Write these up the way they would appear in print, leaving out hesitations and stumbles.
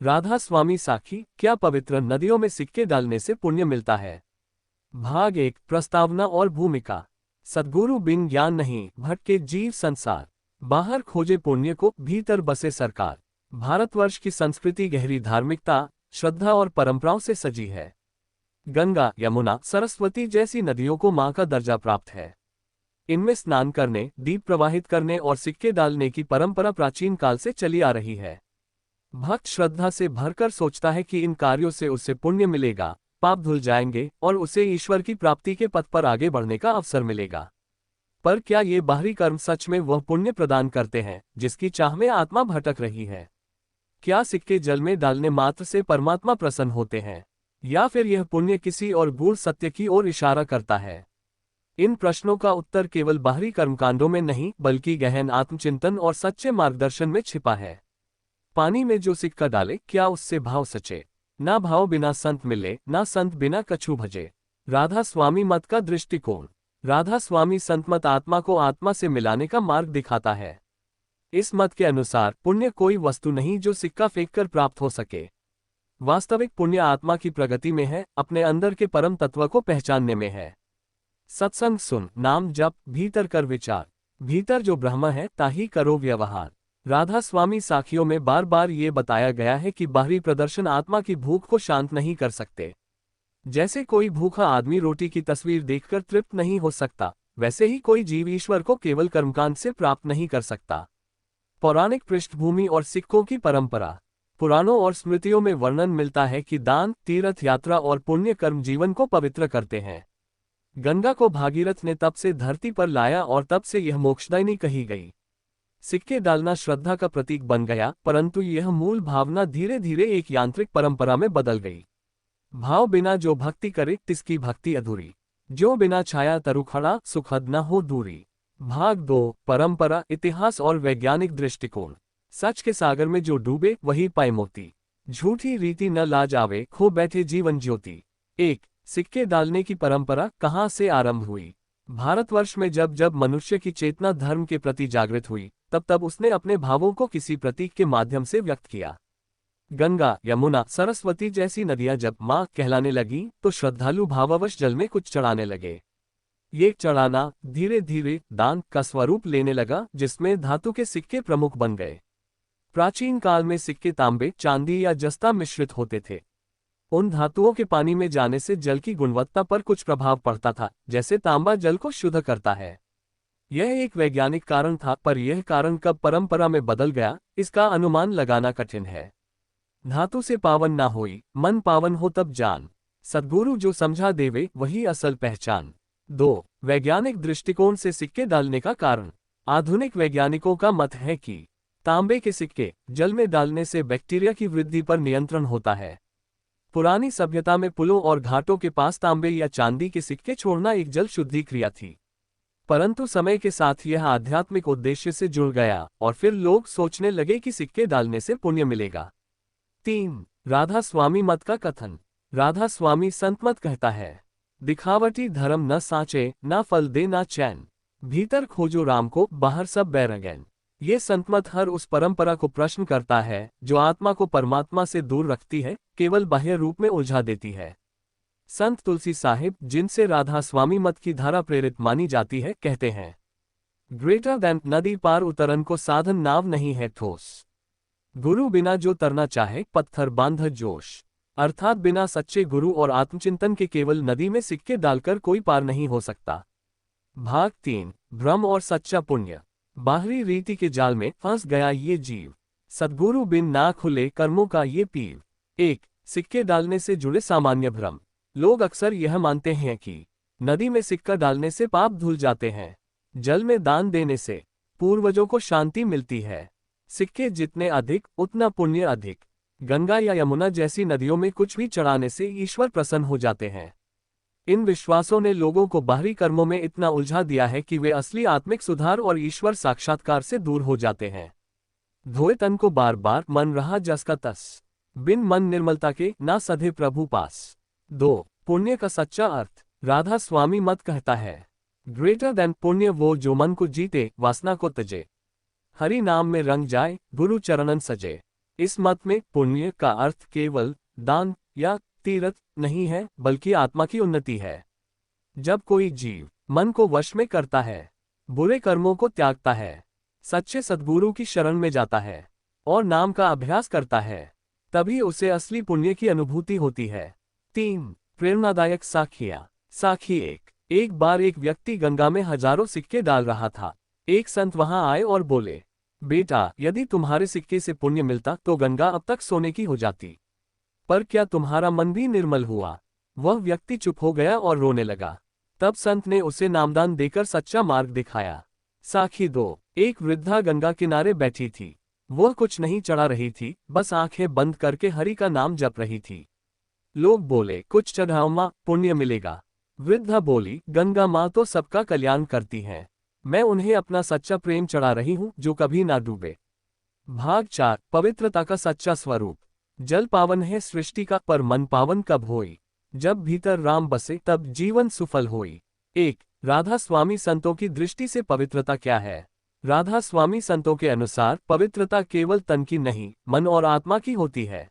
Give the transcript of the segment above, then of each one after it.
राधा स्वामी साखी, क्या पवित्र नदियों में सिक्के डालने से पुण्य मिलता है? भाग 1, प्रस्तावना और भूमिका। सद्गुरु बिन ज्ञान नहीं, भटके जीव संसार। बाहर खोजे पुण्य को, भीतर बसे सरकार। भारतवर्ष की संस्कृति गहरी धार्मिकता, श्रद्धा और परंपराओं से सजी है। गंगा, यमुना, सरस्वती जैसी नदियों को मां का दर्जा प्राप्त है। इनमें स्नान करने, दीप प्रवाहित करने और सिक्के डालने की परंपरा प्राचीन काल से चली आ रही है। भक्त श्रद्धा से भरकर सोचता है कि इन कार्यों से उसे पुण्य मिलेगा, पाप धुल जाएंगे और उसे ईश्वर की प्राप्ति के पथ पर आगे बढ़ने का अवसर मिलेगा। पर क्या ये बाहरी कर्म सच में वह पुण्य प्रदान करते हैं जिसकी चाह में आत्मा भटक रही है? क्या सिक्के जल में डालने मात्र से परमात्मा प्रसन्न होते हैं, या फिर यह पुण्य किसी और गूढ़ सत्य की ओर इशारा करता है? इन प्रश्नों का उत्तर केवल बाहरी कर्मकांडों में नहीं, बल्कि गहन आत्मचिंतन और सच्चे मार्गदर्शन में छिपा है। पानी में जो सिक्का डाले, क्या उससे भाव सचे? ना भाव बिना संत मिले, ना संत बिना कछु भजे। राधा स्वामी मत का दृष्टिकोण। राधा स्वामी संत मत आत्मा को आत्मा से मिलाने का मार्ग दिखाता है। इस मत के अनुसार पुण्य कोई वस्तु नहीं जो सिक्का फेंककर प्राप्त हो सके। वास्तविक पुण्य आत्मा की प्रगति में है, अपने अंदर के परम तत्व को पहचानने में है। सत्संग सुन, नाम जप, भीतर कर विचार। भीतर जो ब्रह्म है, ताही करो व्यवहार। राधा स्वामी साखियों में बार बार ये बताया गया है कि बाहरी प्रदर्शन आत्मा की भूख को शांत नहीं कर सकते। जैसे कोई भूखा आदमी रोटी की तस्वीर देखकर तृप्त नहीं हो सकता, वैसे ही कोई जीव ईश्वर को केवल कर्मकांड से प्राप्त नहीं कर सकता। पौराणिक पृष्ठभूमि और सिक्कों की परंपरा। पुराणों और स्मृतियों में वर्णन मिलता है कि दान, तीर्थ यात्रा और पुण्य कर्म जीवन को पवित्र करते हैं। गंगा को भागीरथ ने तब से धरती पर लाया और तब से यह मोक्षदायिनी कही गई। सिक्के डालना श्रद्धा का प्रतीक बन गया, परंतु यह मूल भावना धीरे धीरे एक यांत्रिक परंपरा में बदल गई। भाव बिना जो भक्ति करे, तिसकी भक्ति अधूरी। जो बिना छाया तरु खड़ा, सुखद न हो दूरी। भाग 2, परंपरा, इतिहास और वैज्ञानिक दृष्टिकोण। सच के सागर में जो डूबे, वही पाए मोती। झूठी रीति न लाज आवे, खो बैठे जीवन ज्योति। 1, सिक्के डालने की परंपरा कहाँ से आरंभ हुई? भारतवर्ष में जब जब मनुष्य की चेतना धर्म के प्रति जागृत हुई, तब तब उसने अपने भावों को किसी प्रतीक के माध्यम से व्यक्त किया। गंगा, यमुना, सरस्वती जैसी नदियां जब मां कहलाने लगी, तो श्रद्धालु भावावश जल में कुछ चढ़ाने लगे। ये चढ़ाना धीरे धीरे दान का स्वरूप लेने लगा, जिसमें धातु के सिक्के प्रमुख बन गए। प्राचीन काल में सिक्के तांबे, चांदी या जस्ता मिश्रित होते थे। उन धातुओं के पानी में जाने से जल की गुणवत्ता पर कुछ प्रभाव पड़ता था, जैसे तांबा जल को शुद्ध करता है। यह एक वैज्ञानिक कारण था, पर यह कारण कब परंपरा में बदल गया, इसका अनुमान लगाना कठिन है। धातु से पावन ना होई, मन पावन हो तब जान। सद्गुरु जो समझा देवे, वही असल पहचान। 2, वैज्ञानिक दृष्टिकोण से सिक्के डालने का कारण। आधुनिक वैज्ञानिकों का मत है कि तांबे के सिक्के जल में डालने से बैक्टीरिया की वृद्धि पर नियंत्रण होता है। पुरानी सभ्यता में पुलों और घाटों के पास तांबे या चांदी के सिक्के छोड़ना एक जल शुद्धि क्रिया थी। परंतु समय के साथ यह आध्यात्मिक उद्देश्य से जुड़ गया और फिर लोग सोचने लगे कि सिक्के डालने से पुण्य मिलेगा। 3, राधा स्वामी मत का कथन। राधा स्वामी संत मत कहता है, दिखावटी धर्म न साचे, ना फल दे ना चैन। भीतर खोजो राम को, बाहर सब बैरगैन। ये संतमत हर उस परंपरा को प्रश्न करता है जो आत्मा को परमात्मा से दूर रखती है, केवल बाह्य रूप में उलझा देती है। संत तुलसी साहिब, जिनसे राधा स्वामी मत की धारा प्रेरित मानी जाती है, कहते हैं, ग्रेटर दैन नदी पार उतरन को साधन नाव नहीं है ठोस। गुरु बिना जो तरना चाहे, पत्थर बांध जोश। अर्थात बिना सच्चे गुरु और आत्मचिंतन के केवल नदी में सिक्के डालकर कोई पार नहीं हो सकता। भाग 3, भ्रम और सच्चा पुण्य। बाहरी रीति के जाल में फंस गया ये जीव, सद्गुरु बिन ना खुले कर्मों का ये पीव। 1, सिक्के डालने से जुड़े सामान्य भ्रम। लोग अक्सर यह मानते हैं कि नदी में सिक्का डालने से पाप धुल जाते हैं, जल में दान देने से पूर्वजों को शांति मिलती है, सिक्के जितने अधिक उतना पुण्य अधिक। गंगा या यमुना जैसी नदियों में कुछ भी चढ़ाने से ईश्वर प्रसन्न हो जाते हैं। इन विश्वासों ने लोगों को बाहरी कर्मों में इतना उलझा दिया है कि वे असली आत्मिक सुधार और ईश्वर साक्षात्कार से दूर हो जाते हैं। धोए तन को बार बार, मन रहा जस का तस। बिन मन निर्मलता के, ना सधे प्रभु पास। 2, पुण्य का सच्चा अर्थ। राधा स्वामी मत कहता है, ग्रेटर देन पुण्य वो जो मन को जीते, वासना को तजे। हरि नाम में रंग जाए, गुरु चरणन सजे। इस मत में पुण्य का अर्थ केवल दान या तीर्थ नहीं है, बल्कि आत्मा की उन्नति है। जब कोई जीव मन को वश में करता है, बुरे कर्मों को त्यागता है, सच्चे सद्गुरु की शरण में जाता है और नाम का अभ्यास करता है, तभी उसे असली पुण्य की अनुभूति होती है। 3. प्रेरणादायक साखियां। साखी 1। एक बार एक व्यक्ति गंगा में हजारों सिक्के डाल रहा था। एक संत वहां आए और बोले, बेटा, यदि तुम्हारे सिक्के से पुण्य मिलता तो गंगा अब तक सोने की हो जाती। पर क्या तुम्हारा मन भी निर्मल हुआ? वह व्यक्ति चुप हो गया और रोने लगा। तब संत ने उसे नामदान देकर सच्चा मार्ग दिखाया। साखी 2। एक वृद्धा गंगा किनारे बैठी थी। वह कुछ नहीं चढ़ा रही थी, बस आंखें बंद करके हरि का नाम जप रही थी। लोग बोले, कुछ चढ़ाओ मां, पुण्य मिलेगा। वृद्धा बोली, गंगा मां तो सबका कल्याण करती हैं। मैं उन्हें अपना सच्चा प्रेम चढ़ा रही हूं जो कभी ना डूबे। भाग 4। पवित्रता का सच्चा स्वरूप। जल पावन है सृष्टि का, पर मन पावन कब होई। जब भीतर राम बसे तब जीवन सुफल होई। 1. राधा स्वामी संतों की दृष्टि से पवित्रता क्या है? राधा स्वामी संतों के अनुसार पवित्रता केवल तन की नहीं, मन और आत्मा की होती है।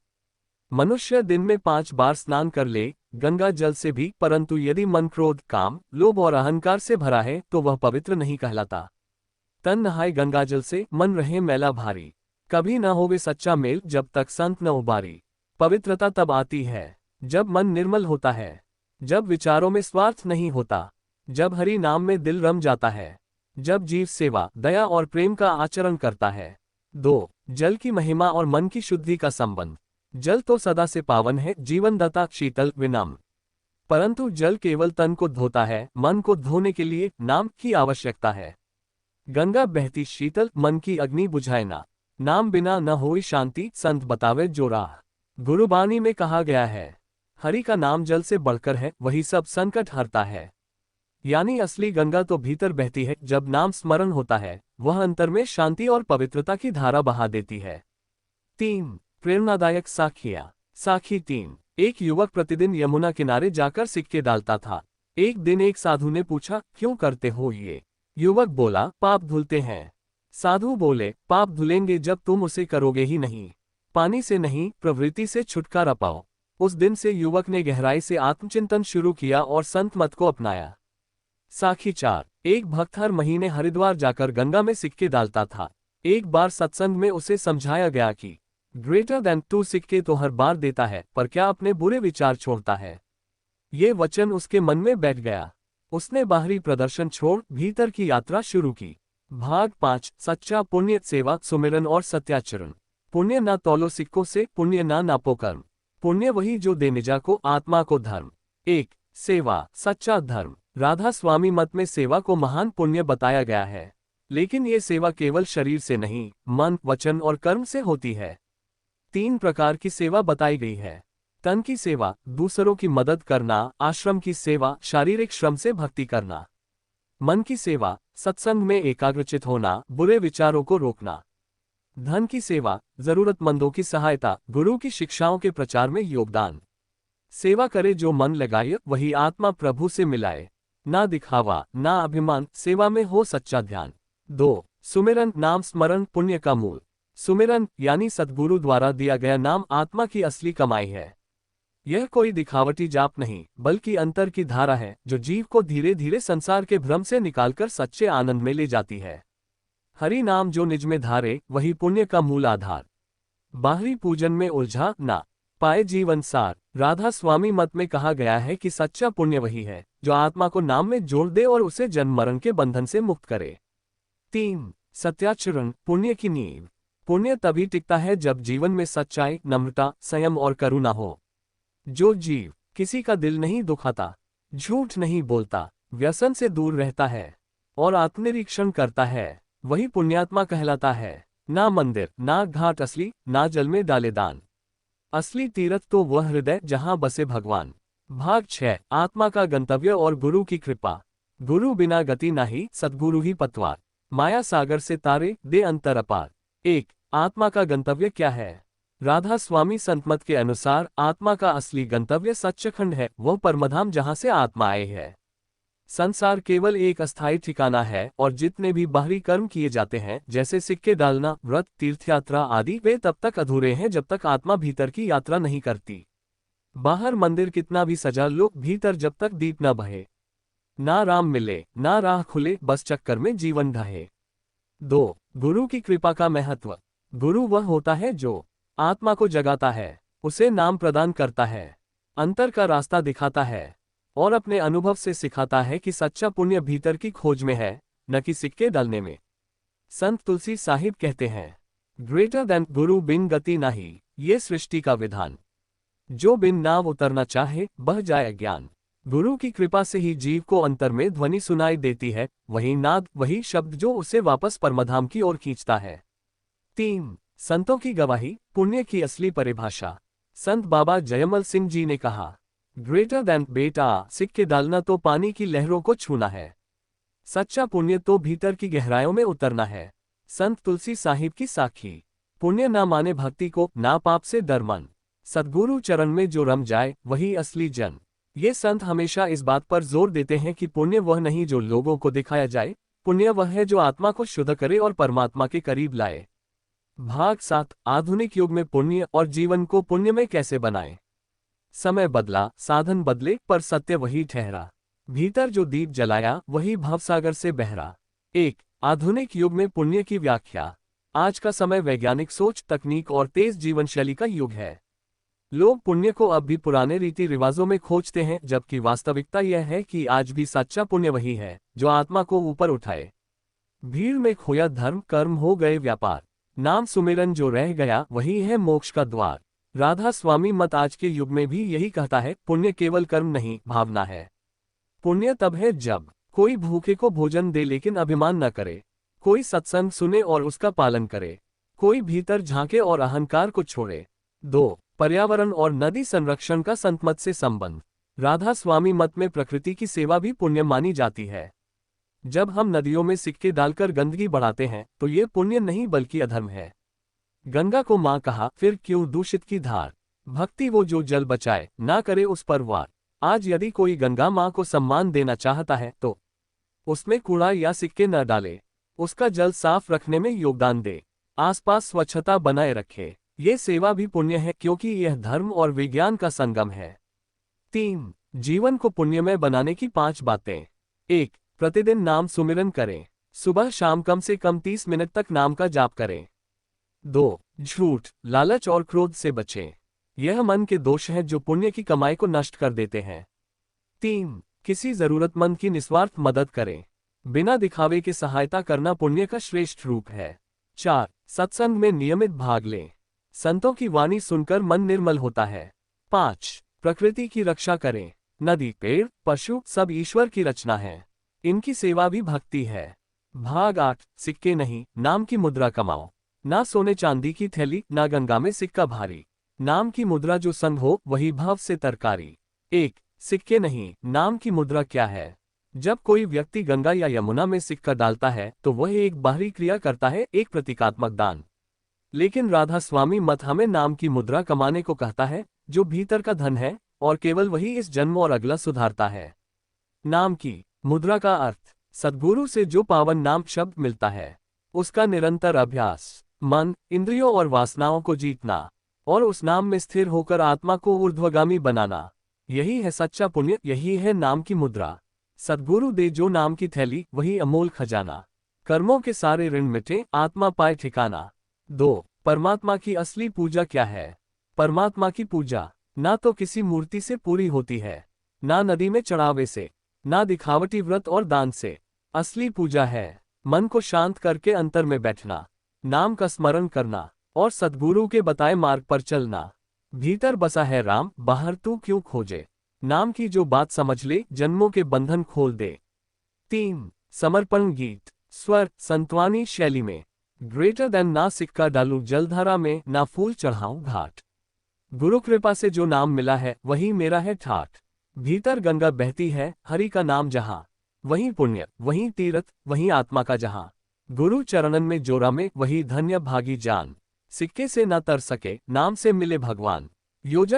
मनुष्य दिन में 5 बार स्नान कर ले, गंगा जल से भी, परंतु यदि मन क्रोध, काम, लोभ और अहंकार से भरा है तो वह पवित्र नहीं कहलाता। तन नहाए गंगा जल से, मन रहे मैला भारी। कभी न होवे सच्चा मेल जब तक संत न उबारी। पवित्रता तब आती है जब मन निर्मल होता है, जब विचारों में स्वार्थ नहीं होता, जब हरि नाम में दिल रम जाता है, जब जीव सेवा, दया और प्रेम का आचरण करता है। 2. जल की महिमा और मन की शुद्धि का संबंध। जल तो सदा से पावन है, जीवनदाता, शीतल, विनम्र। परंतु जल केवल तन को धोता है, मन को धोने के लिए नाम की आवश्यकता है। गंगा बहती शीतल, मन की अग्नि बुझाए ना। नाम बिना न होई शांति, संत बतावे जो राह। गुरुबानी में कहा गया है, हरि का नाम जल से बढ़कर है, वही सब संकट हरता है। यानी असली गंगा तो भीतर बहती है, जब नाम स्मरण होता है, वह अंतर में शांति और पवित्रता की धारा बहा देती है। 3. प्रेरणादायक साखियां। साखी 3। एक युवक प्रतिदिन यमुना किनारे जाकर सिक्के डालता था। एक दिन एक साधु ने पूछा, क्यों करते हो ये? युवक बोला, पाप धुलते हैं। साधु बोले, पाप धुलेंगे जब तुम उसे करोगे ही नहीं। पानी से नहीं, प्रवृत्ति से छुटकारा पाओ। उस दिन से युवक ने गहराई से आत्मचिंतन शुरू किया और संत मत को अपनाया। साखी 4। एक भक्त हर महीने हरिद्वार जाकर गंगा में सिक्के डालता था। एक बार सत्संग में उसे समझाया गया कि ग्रेटर देन 2 सिक्के तो हर बार देता है, पर क्या अपने बुरे विचार छोड़ता है? ये वचन उसके मन में बैठ गया। उसने बाहरी प्रदर्शन छोड़ भीतर की यात्रा शुरू की। भाग 5। सच्चा पुण्य, सेवा, सुमिरन और सत्याचरण। पुण्य ना तौलो सिक्कों से, पुण्य ना नापो कर्म। पुण्य वही जो दे निजा को, आत्मा को धर्म। 1. सेवा, सच्चा धर्म। राधा स्वामी मत में सेवा को महान पुण्य बताया गया है, लेकिन ये सेवा केवल शरीर से नहीं, मन, वचन और कर्म से होती है। 3 प्रकार की सेवा बताई गई है। तन की सेवा, दूसरों की मदद करना। आश्रम की सेवा, शारीरिक श्रम से भक्ति करना। मन की सेवा, सत्संग में एकाग्रचित होना, बुरे विचारों को रोकना। धन की सेवा, जरूरतमंदों की सहायता, गुरु की शिक्षाओं के प्रचार में योगदान। सेवा करे जो मन लगाए, वही आत्मा प्रभु से मिलाए। ना दिखावा, ना अभिमान, सेवा में हो सच्चा ध्यान। 2. सुमिरन, नाम स्मरण, पुण्य का मूल। सुमिरन यानी सद्गुरु द्वारा दिया गया नाम आत्मा की असली कमाई है। यह कोई दिखावटी जाप नहीं, बल्कि अंतर की धारा है, जो जीव को धीरे धीरे संसार के भ्रम से निकालकर सच्चे आनंद में ले जाती है। हरि नाम जो निज में धारे, वही पुण्य का मूल आधार। बाहरी पूजन में उलझा ना पाए जीवन सार। राधा स्वामी मत में कहा गया है कि सच्चा पुण्य वही है जो आत्मा को नाम में जोड़ दे और उसे जन्म मरण के बंधन से मुक्त करे। 3. सत्याचरण, पुण्य की नींव। पुण्य तभी टिकता है जब जीवन में सच्चाई, नम्रता, संयम और करुणा हो। जो जीव किसी का दिल नहीं दुखाता, झूठ नहीं बोलता, व्यसन से दूर रहता है और आत्मनिरीक्षण करता है, वही पुण्यात्मा कहलाता है। ना मंदिर, ना घाट असली, ना जल में डाले दान। असली तीर्थ तो वह हृदय जहां बसे भगवान। भाग 6। आत्मा का गंतव्य और गुरु की कृपा। गुरु बिना गति नाही, सद्गुरु ही पतवार। माया सागर से तारे, दे अंतर अपार। 1. आत्मा का गंतव्य क्या है? राधा स्वामी संतमत के अनुसार आत्मा का असली गंतव्य सच्चखंड है, वह परमधाम जहां से आत्मा आई है। संसार केवल एक अस्थायी ठिकाना है और जितने भी बाहरी कर्म किए जाते हैं, जैसे सिक्के डालना, व्रत, तीर्थयात्रा आदि, वे तब तक अधूरे हैं जब तक आत्मा भीतर की यात्रा नहीं करती। बाहर मंदिर कितना भी सजा लो, भीतर जब तक दीप न बहे, ना राम मिले, ना राह खुले, बस चक्कर में जीवन ढहे। 2. गुरु की कृपा का महत्व। गुरु वह होता है जो आत्मा को जगाता है, उसे नाम प्रदान करता है, अंतर का रास्ता दिखाता है और अपने अनुभव से सिखाता है कि सच्चा पुण्य भीतर की खोज में है, न कि सिक्के डालने में। संत तुलसी साहिब कहते हैं, ग्रेटर देन गुरु बिन गति नाही, ये सृष्टि का विधान। जो बिन नाव उतरना चाहे, बह जाए ज्ञान। गुरु की कृपा से ही जीव को अंतर में ध्वनि सुनाई देती है, वही नाद, वही शब्द जो उसे वापस परमधाम की ओर खींचता है। 3. संतों की गवाही, पुण्य की असली परिभाषा। संत बाबा जयमल सिंह जी ने कहा, ग्रेटर देन बेटा, सिक्के डालना तो पानी की लहरों को छूना है, सच्चा पुण्य तो भीतर की गहराइयों में उतरना है। संत तुलसी साहिब की साखी, पुण्य ना माने भक्ति को, ना पाप से डर मन, सद्गुरु चरण में जो रम जाए, वही असली जन। ये संत हमेशा इस बात पर जोर देते हैं कि पुण्य वह नहीं जो लोगों को दिखाया जाए, पुण्य वह है जो आत्मा को शुद्ध करे और परमात्मा के करीब लाए। भाग 7, आधुनिक युग में पुण्य और जीवन को पुण्यमय कैसे बनाएं। समय बदला, साधन बदले, पर सत्य वही ठहरा, भीतर जो दीप जलाया, वही भवसागर से बहरा। 1. आधुनिक युग में पुण्य की व्याख्या। आज का समय वैज्ञानिक सोच, तकनीक और तेज जीवन शैली का युग है। लोग पुण्य को अब भी पुराने रीति रिवाजों में खोजते हैं, जबकि वास्तविकता यह है कि आज भी सच्चा पुण्य वही है जो आत्मा को ऊपर उठाए। भीड़ में खोया धर्म, कर्म हो गए व्यापार, नाम सुमिरन जो रह गया, वही है मोक्ष का द्वार। राधा स्वामी मत आज के युग में भी यही कहता है, पुण्य केवल कर्म नहीं, भावना है। पुण्य तब है जब कोई भूखे को भोजन दे लेकिन अभिमान न करे, कोई सत्संग सुने और उसका पालन करे, कोई भीतर झांके और अहंकार को छोड़े। 2. पर्यावरण और नदी संरक्षण का संतमत से संबंध। राधा स्वामी मत में प्रकृति की सेवा भी पुण्य मानी जाती है। जब हम नदियों में सिक्के डालकर गंदगी बढ़ाते हैं, तो ये पुण्य नहीं बल्कि अधर्म है। गंगा को मां कहा, फिर क्यों दूषित की धार, भक्ति वो जो जल बचाए, ना करे उस पर वार। आज यदि कोई गंगा मां को सम्मान देना चाहता है, तो उसमें कूड़ा या सिक्के न डाले, उसका जल साफ रखने में योगदान दे, आसपास स्वच्छता बनाए रखे। ये सेवा भी पुण्य है, क्योंकि यह धर्म और विज्ञान का संगम है। 3. जीवन को पुण्यमय बनाने की 5 बातें। 1. प्रतिदिन नाम सुमिरन करें, सुबह शाम कम से कम 30 मिनट तक नाम का जाप करें। 2. झूठ, लालच और क्रोध से बचें, यह मन के दोष हैं जो पुण्य की कमाई को नष्ट कर देते हैं। 3. किसी जरूरतमंद की निस्वार्थ मदद करें, बिना दिखावे के सहायता करना पुण्य का श्रेष्ठ रूप है। 4. सत्संग में नियमित भाग लें, संतों की वाणी सुनकर मन निर्मल होता है। 5. प्रकृति की रक्षा करें, नदी, पेड़, पशु सब ईश्वर की रचना है, इनकी सेवा भी भक्ति है। भाग 8, सिक्के नहीं, नाम की मुद्रा कमाओ, ना सोने चांदी की थैली, ना गंगा में सिक्का भारी, नाम की मुद्रा जो संग हो, वही भाव से तरकारी। 1. सिक्के नहीं, नाम की मुद्रा क्या है। जब कोई व्यक्ति गंगा या यमुना में सिक्का डालता है, तो वह एक बाहरी क्रिया करता है, एक प्रतीकात्मक दान। लेकिन राधा स्वामी मत हमें नाम की मुद्रा कमाने को कहता है, जो भीतर का धन है, और केवल वही इस जन्म और अगला सुधारता है। नाम की मुद्रा का अर्थ, सद्गुरु से जो पावन नाम शब्द मिलता है, उसका निरंतर अभ्यास, मन, इंद्रियों और वासनाओं को जीतना और उस नाम में स्थिर होकर आत्मा को ऊर्ध्वगामी बनाना, यही है सच्चा पुण्य, यही है नाम की मुद्रा। सद्गुरु दे जो नाम की थैली, वही अमोल खजाना, कर्मों के सारे ऋण मिटे, आत्मा पाए ठिकाना। 2. परमात्मा की असली पूजा क्या है। परमात्मा की पूजा ना तो किसी मूर्ति से पूरी होती है, ना नदी में चढ़ावे से, ना दिखावटी व्रत और दान से। असली पूजा है मन को शांत करके अंतर में बैठना, नाम का स्मरण करना और सद्गुरु के बताए मार्ग पर चलना। भीतर बसा है राम, बाहर तू क्यों खोजे, नाम की जो बात समझ ले, जन्मों के बंधन खोल दे। 3. समर्पण गीत, स्वर, संतवानी शैली में। ग्रेटर देन, ना सिक्का डालूं जलधारा में, ना फूल चढ़ाऊं घाट, गुरु कृपा से जो नाम मिला है, वही मेरा है ठाठ। भीतर गंगा बहती है, हरि का नाम जहां, वही पुण्य, वही तीर्थ, वही आत्मा का जहां। गुरु चरणन में जो रमे, वही धन्य भागी जान, सिक्के से न तर सके, नाम से मिले भगवान। योजक